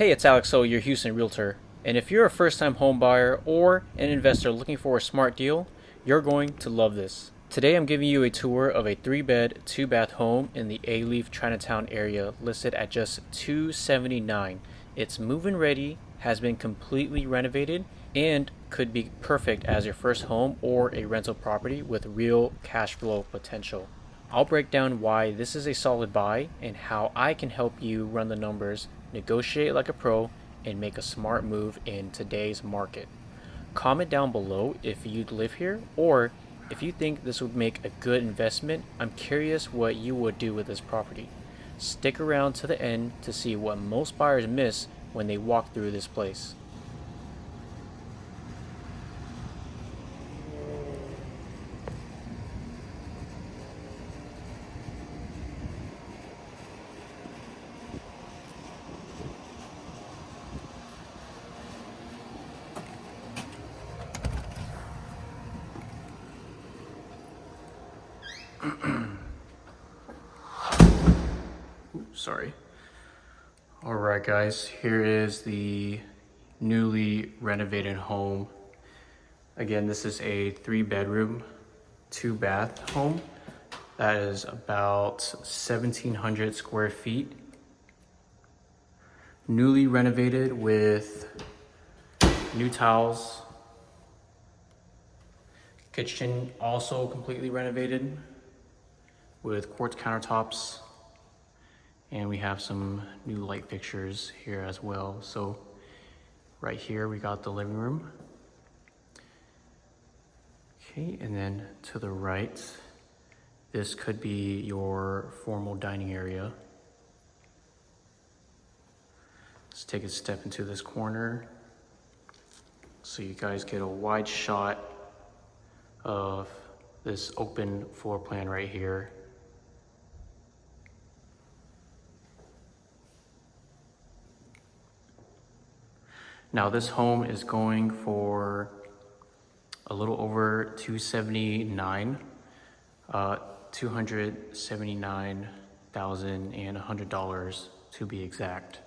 Hey, it's Alexau, your Houston realtor. And if you're a first time home buyer or an investor looking for a smart deal, you're going to love this. Today I'm giving you a tour of a 3-bed, 2-bath home in the A-Leaf Chinatown area listed at just $279. It's move-in ready, has been completely renovated, and could be perfect as your first home or a rental property with real cash flow potential. I'll break down why this is a solid buy and how I can help you run the numbers, negotiate like a pro, and make a smart move in today's market. Comment down below if you'd live here or if you think this would make a good investment. I'm curious what you would do with this property. Stick around to the end to see what most buyers miss when they walk through this place. Sorry. Alright guys, here is the newly renovated home. Again, this is a 3-bedroom, 2-bath home. That is about 1,700 square feet. Newly renovated with new tiles. Kitchen also completely renovated with quartz countertops. And we have some new light fixtures here as well. So right here, we got the living room. Okay, and then to the right, this could be your formal dining area. Let's take a step into this corner so you guys get a wide shot of this open floor plan right here. Now this home is going for a little over $279, $279,100 to be exact.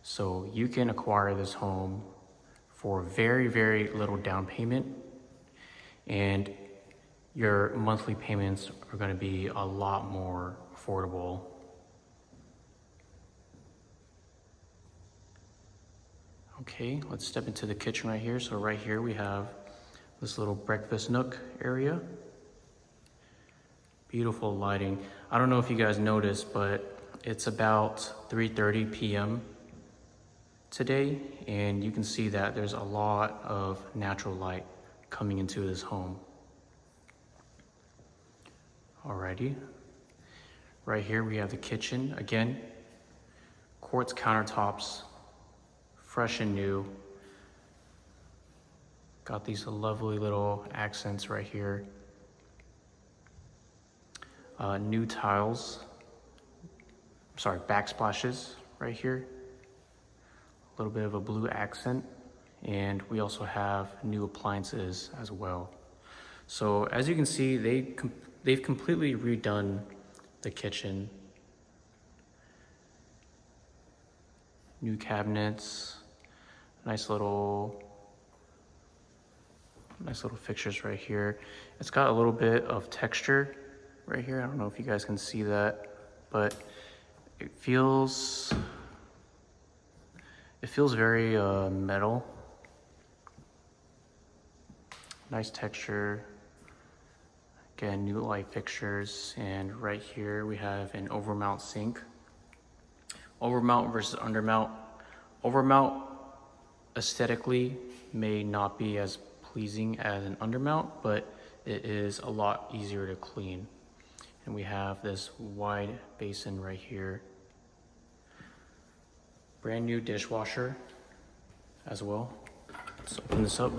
So you can acquire this home for very, very little down payment, and your monthly payments are going to be a lot more affordable. Okay, let's step into the kitchen right here. So right here we have this little breakfast nook area. Beautiful lighting. I don't know if you guys noticed, but it's about 3:30 p.m. today, and you can see that there's a lot of natural light coming into this home. Alrighty. Right here we have the kitchen. Again, quartz countertops, fresh and new. Got these lovely little accents right here. New tiles, backsplashes right here. A little bit of a blue accent. And we also have new appliances as well. So as you can see, they've completely redone the kitchen. New cabinets, nice little fixtures right here. It's got a little bit of texture right here. I don't know if you guys can see that, but it feels very metal. Nice texture. Again, new light fixtures, and right here we have an overmount sink. Overmount versus undermount. Overmount aesthetically may not be as pleasing as an undermount, but it is a lot easier to clean. And we have this wide basin right here. Brand new dishwasher as well. Let's open this up.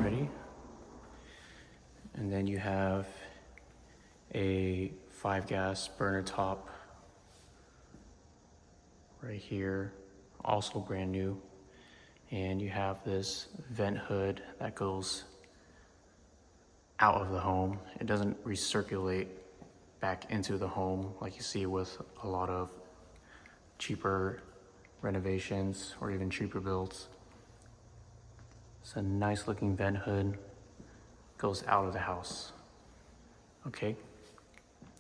Ready? And then you have a 5-gas burner top right here, also brand new. And you have this vent hood that goes out of the home. It doesn't recirculate. back into the home like you see with a lot of cheaper renovations or even cheaper builds. It's a nice looking vent hood, goes out of the house. Okay,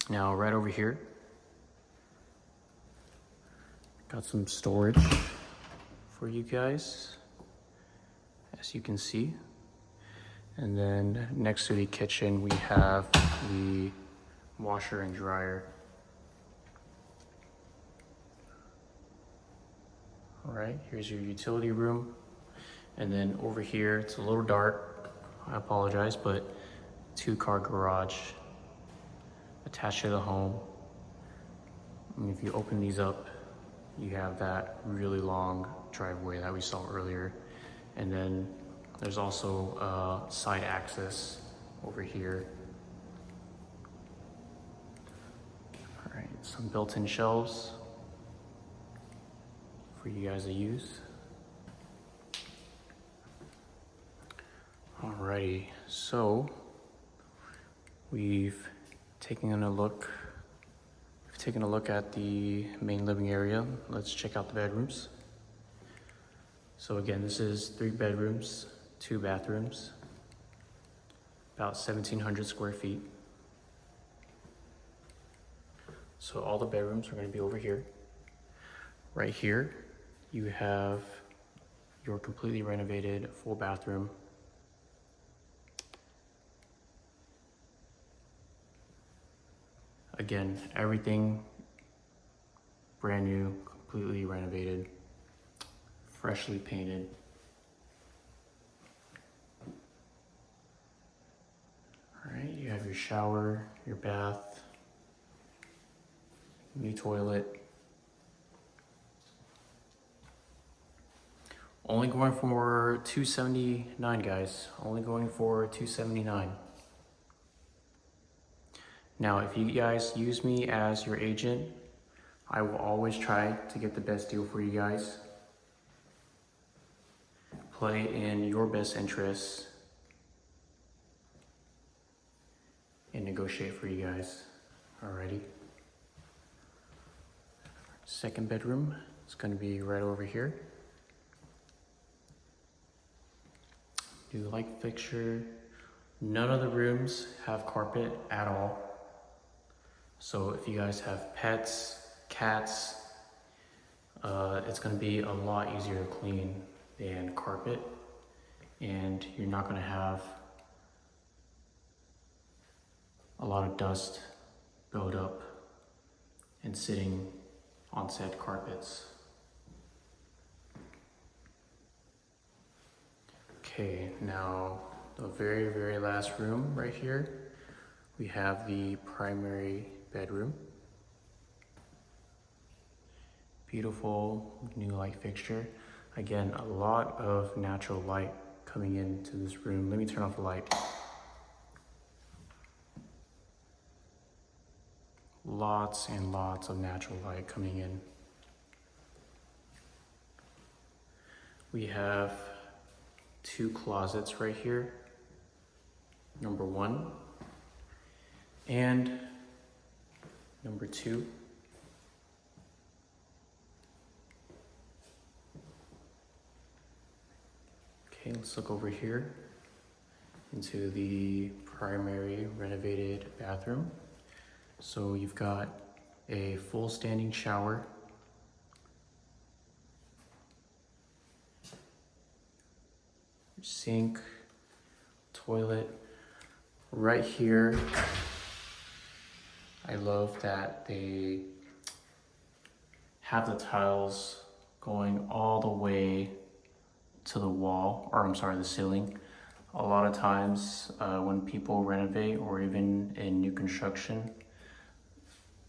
now right over here, got some storage for you guys, as you can see. And then next to the kitchen, we have the washer and dryer. All right, here's your utility room. And then over here, it's a little dark, I apologize, but 2-car garage attached to the home. And if you open these up, you have that really long driveway that we saw earlier. And then there's also side access over here. All right, some built-in shelves for you guys to use. Alrighty, so we've taken a look at the main living area. Let's check out the bedrooms. So again, this is 3 bedrooms, 2 bathrooms, about 1,700 square feet. So all the bedrooms are going to be over here. Right here, you have your completely renovated full bathroom. Again, everything brand new, completely renovated, freshly painted. All right, you have your shower, your bath, new toilet. Only going for $279, guys. Only going for $279. Now, if you guys use me as your agent, I will always try to get the best deal for you guys. Play in your best interests and negotiate for you guys. Alrighty. Second bedroom is going to be right over here. New light fixture. None of the rooms have carpet at all. So if you guys have pets, cats, it's going to be a lot easier to clean than carpet, and you're not going to have a lot of dust build up and sitting on said carpets. Okay, now the very, very last room right here, we have the primary bedroom. Beautiful new light fixture. Again, a lot of natural light coming into this room. Let me turn off the light. Lots and lots of natural light coming in. We have 2 closets right here. Number 1 and number 2. Okay, let's look over here into the primary renovated bathroom. So you've got a full standing shower, sink, toilet. Right here, I love that they have the tiles going all the way to the wall, or I'm sorry, the ceiling. A lot of times when people renovate or even in new construction,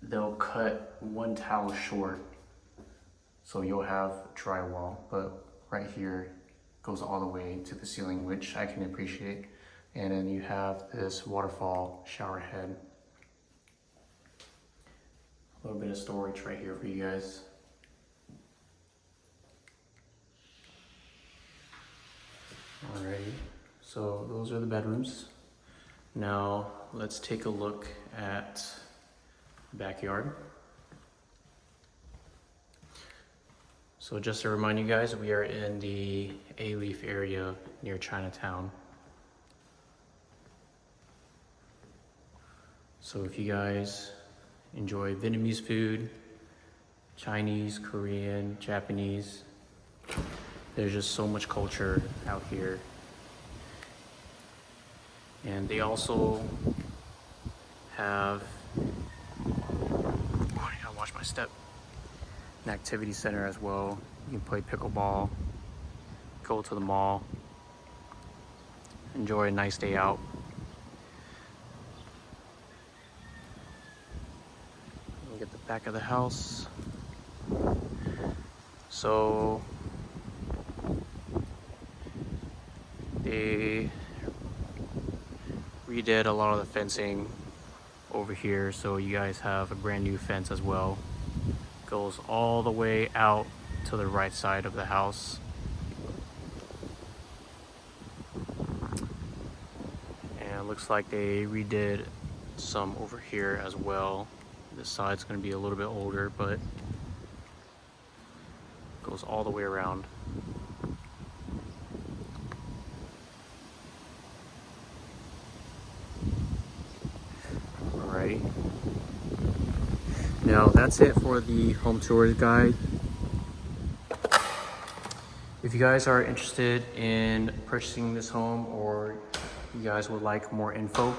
they'll cut one tile short, so you'll have drywall, but right here goes all the way to the ceiling, which I can appreciate. And then you have this waterfall shower head. A little bit of storage right here for you guys. Alrighty, so those are the bedrooms. Now let's take a look at backyard. So just to remind you guys, we are in the A-Leaf area near Chinatown. So if you guys enjoy Vietnamese food, Chinese, Korean, Japanese, there's just so much culture out here. And they also have, I gotta watch my step, an activity center as well. You can play pickleball, go to the mall, enjoy a nice day out. Get the back of the house. So they redid a lot of the fencing over here, so you guys have a brand new fence as well. Goes all the way out to the right side of the house. And it looks like they redid some over here as well. This side's going to be a little bit older, but goes all the way around. Alrighty. Now that's it for the home tours guide. If you guys are interested in purchasing this home, or you guys would like more info,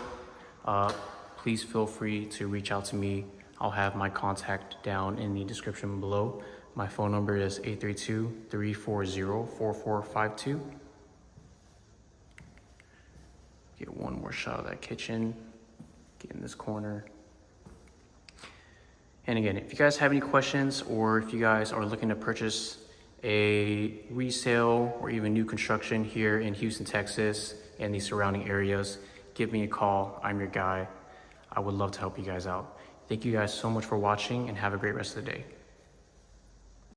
please feel free to reach out to me. I'll have my contact down in the description below. My phone number is 832-340-4452. Get one more shot of that kitchen. Get in this corner. And again, if you guys have any questions, or if you guys are looking to purchase a resale or even new construction here in Houston, Texas, and the surrounding areas, give me a call. I'm your guy. I would love to help you guys out. Thank you guys so much for watching, and have a great rest of the day.